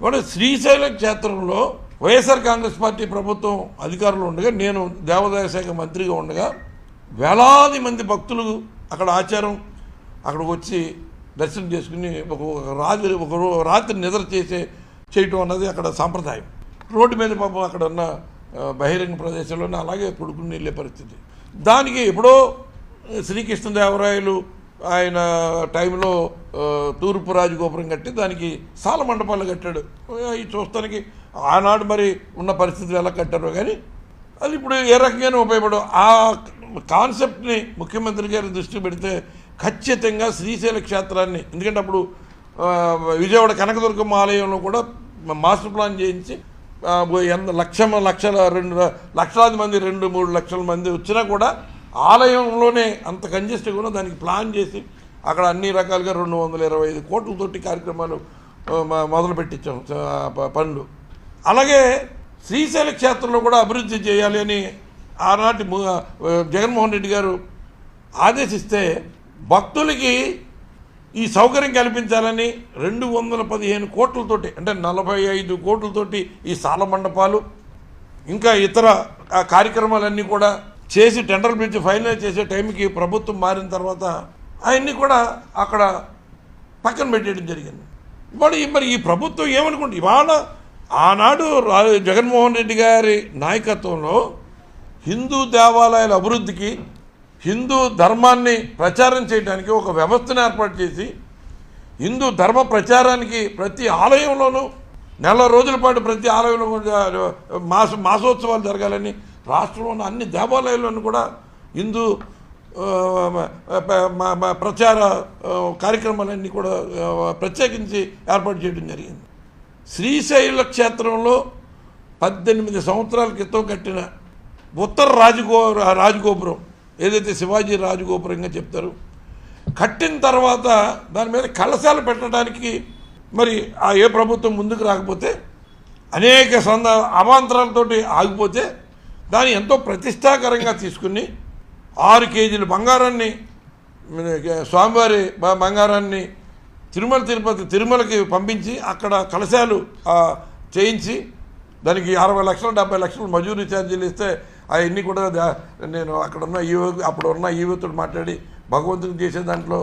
ఇవాళ శ్రీశైల క్షేత్రంలో వైఎస్ఆర్ కాంగ్రెస్ పార్టీ ప్రభుత్వం అధికారంలో ఉండగా, నేను దేవాదాయ శాఖ మంత్రిగా ఉండగా వేలాది మంది భక్తులు అక్కడ ఆచారం అక్కడికి వచ్చి దర్శనం చేసుకుని ఒక రాత్రి నిద్ర చేయటం అన్నది అక్కడ సాంప్రదాయం. రోడ్డు మీద పాపం అక్కడ ఉన్న బహిరంగ ప్రదేశంలోనే అలాగే పడుకుని వెళ్ళే పరిస్థితి. దానికి ఎప్పుడో శ్రీకృష్ణదేవరాయలు ఆయన టైంలో తూర్పు రాజగోపురం కట్టి దానికి సాల మండపాలు కట్టాడు. అవి చూస్తానికి ఆనాడు మరి ఉన్న పరిస్థితులు ఎలా కట్టారో కానీ అది ఇప్పుడు ఏ రకంగానే ఉపయోగపడవు. ఆ కాన్సెప్ట్ని ముఖ్యమంత్రి గారి దృష్టి పెడితే ఖచ్చితంగా శ్రీశైల క్షేత్రాన్ని, ఎందుకంటే అప్పుడు విజయవాడ కనకదుర్గమ్మ ఆలయంలో కూడా మాస్టర్ ప్లాన్ చేయించి లక్షలాది మంది 2-3 లక్షల మంది వచ్చినా కూడా ఆలయంలోనే అంత కంజెస్ట్గా ఉన్న దానికి ప్లాన్ చేసి అక్కడ అన్ని రకాలుగా 225 కోట్లతోటి కార్యక్రమాలు మొదలు పెట్టించాం పనులు. అలాగే శ్రీశైల క్షేత్రంలో కూడా అభివృద్ధి చేయాలి అని ఆనాటి జగన్మోహన్ రెడ్డి గారు ఆదేశిస్తే భక్తులకి ఈ సౌకర్యం కల్పించాలని 215 కోట్లతోటి, అంటే 45 కోట్లతోటి ఈ సాల మండపాలు ఇంకా ఇతర కార్యక్రమాలన్నీ కూడా చేసి టెండర్లు పిలిచి ఫైనలైజ్ చేసే టైంకి ప్రభుత్వం మారిన తర్వాత అవన్నీ కూడా అక్కడ పక్కన పెట్టేయడం జరిగింది. మరి ఈ ప్రభుత్వం ఏమనుకుంటుంది? ఇవాళ ఆనాడు జగన్మోహన్ రెడ్డి గారి నాయకత్వంలో హిందూ దేవాలయాల అభివృద్ధికి, హిందూ ధర్మాన్ని ప్రచారం చేయడానికి ఒక వ్యవస్థను ఏర్పాటు చేసి హిందూ ధర్మ ప్రచారానికి ప్రతి ఆలయంలోనూ నెల రోజుల పాటు ప్రతి ఆలయంలో మాసోత్సవాలు జరగాలని రాష్ట్రంలో ఉన్న అన్ని దేవాలయాలను కూడా హిందూ ప్రచార కార్యక్రమాలన్నీ కూడా ప్రత్యేకించి ఏర్పాటు చేయడం జరిగింది. శ్రీశైల క్షేత్రంలో 18 సంవత్సరాల క్రితం కట్టిన ఉత్తర రాజగోపురం ఏదైతే శివాజీ రాజగోపురంగా చెప్తారు, కట్టిన తర్వాత దాని మీద కలశాలు పెట్టడానికి మరి ఏ ప్రభుత్వం ముందుకు రాకపోతే, అనేక అవాంతరాలతోటి ఆగిపోతే దాన్ని ఎంతో ప్రతిష్టాకరంగా తీసుకుని 6 కేజీల బంగారాన్ని, స్వామివారి బంగారాన్ని తిరుమలకి పంపించి అక్కడ కలశాలు చేయించి దానికి 60 లక్షలు 70 లక్షలు మజూరీ ఛార్జీలు ఇస్తే అవన్నీ కూడా నేను అప్పుడు ఉన్న ఈవోతో మాట్లాడి భగవంతుని చేసే దాంట్లో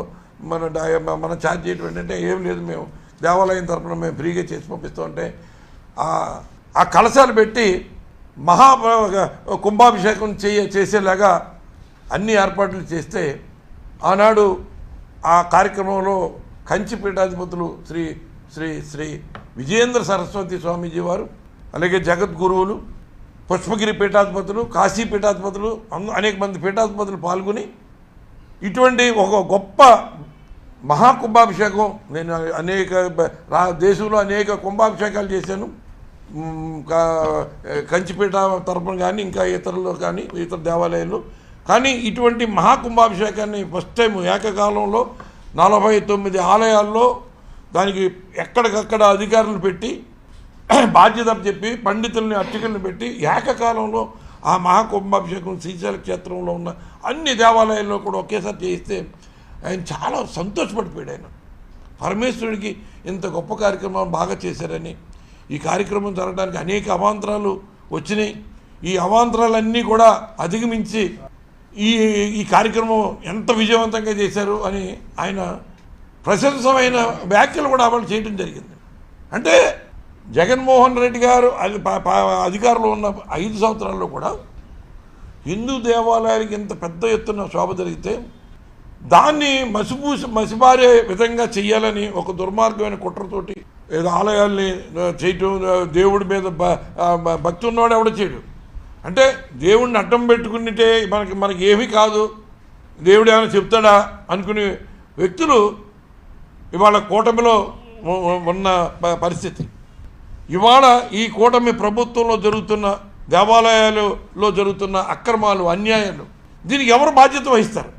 మన ఛార్జ్ చేయడం ఏంటంటే ఏం లేదు, మేము దేవాలయం తరఫున మేము ఫ్రీగా చేసి పంపిస్తామంటే ఆ కలశాలు పెట్టి కుంభాభిషేకం చేసేలాగా అన్ని ఏర్పాట్లు చేస్తే ఆనాడు ఆ కార్యక్రమంలో కంచి పీఠాధిపతులు శ్రీ శ్రీ శ్రీ విజయేంద్ర సరస్వతి స్వామీజీ వారు, అలాగే జగద్గురువులు, పుష్పగిరి పీఠాధిపతులు, కాశీ పీఠాధిపతులు, అనేక మంది పీఠాధిపతులు పాల్గొని ఇటువంటి ఒక గొప్ప మహాకుంభాభిషేకం, నేను దేశంలో అనేక కుంభాభిషేకాలు చేశాను, కంచిపీఠ తరపున కానీ ఇంకా ఇతరులు కానీ ఇతర దేవాలయాలు, కానీ ఇటువంటి మహాకుంభాభిషేకాన్ని ఫస్ట్ టైం ఏకకాలంలో 49 ఆలయాల్లో దానికి ఎక్కడికక్కడ అధికారులు పెట్టి బాధ్యత చెప్పి పండితుల్ని అర్చకుల్ని పెట్టి ఏకకాలంలో ఆ మహాకుంభాభిషేకం శ్రీశైల క్షేత్రంలో ఉన్న అన్ని దేవాలయాల్లో కూడా ఒకేసారి చేయిస్తే ఆయన చాలా సంతోషపడిపోయాడు. ఆయన పరమేశ్వరుడికి ఇంత గొప్ప కార్యక్రమం బాగా చేశారని, ఈ కార్యక్రమం జరగడానికి అనేక అవాంతరాలు వచ్చినాయి, ఈ అవాంతరాలన్నీ కూడా అధిగమించి ఈ కార్యక్రమం ఎంత విజయవంతంగా చేశారు అని ఆయన ప్రశంసమైన వ్యాఖ్యలు కూడా అమలు చేయడం జరిగింది. అంటే జగన్మోహన్ రెడ్డి గారు అధికారంలో ఉన్న 5 సంవత్సరాల్లో కూడా హిందూ దేవాలయాలకి ఇంత పెద్ద ఎత్తున శోభ జరిగితే దాన్ని మసిబారే విధంగా చెయ్యాలని ఒక దుర్మార్గమైన కుట్రతోటి ఏదో ఆలయాల్ని చేయటం, దేవుడి మీద భక్తి ఉన్నవాడు ఎవడ చేయడు, అంటే దేవుడిని అడ్డం పెట్టుకుంటే మనకి ఏమీ కాదు, దేవుడు ఏమైనా చెప్తాడా అనుకునే వ్యక్తులు ఇవాళ కూటమిలో ఉన్న పరిస్థితి. ఇవాళ ఈ కూటమి ప్రభుత్వంలో జరుగుతున్న దేవాలయాలలో జరుగుతున్న అక్రమాలు, అన్యాయాలు, దీనికి ఎవరు బాధ్యత వహిస్తారు?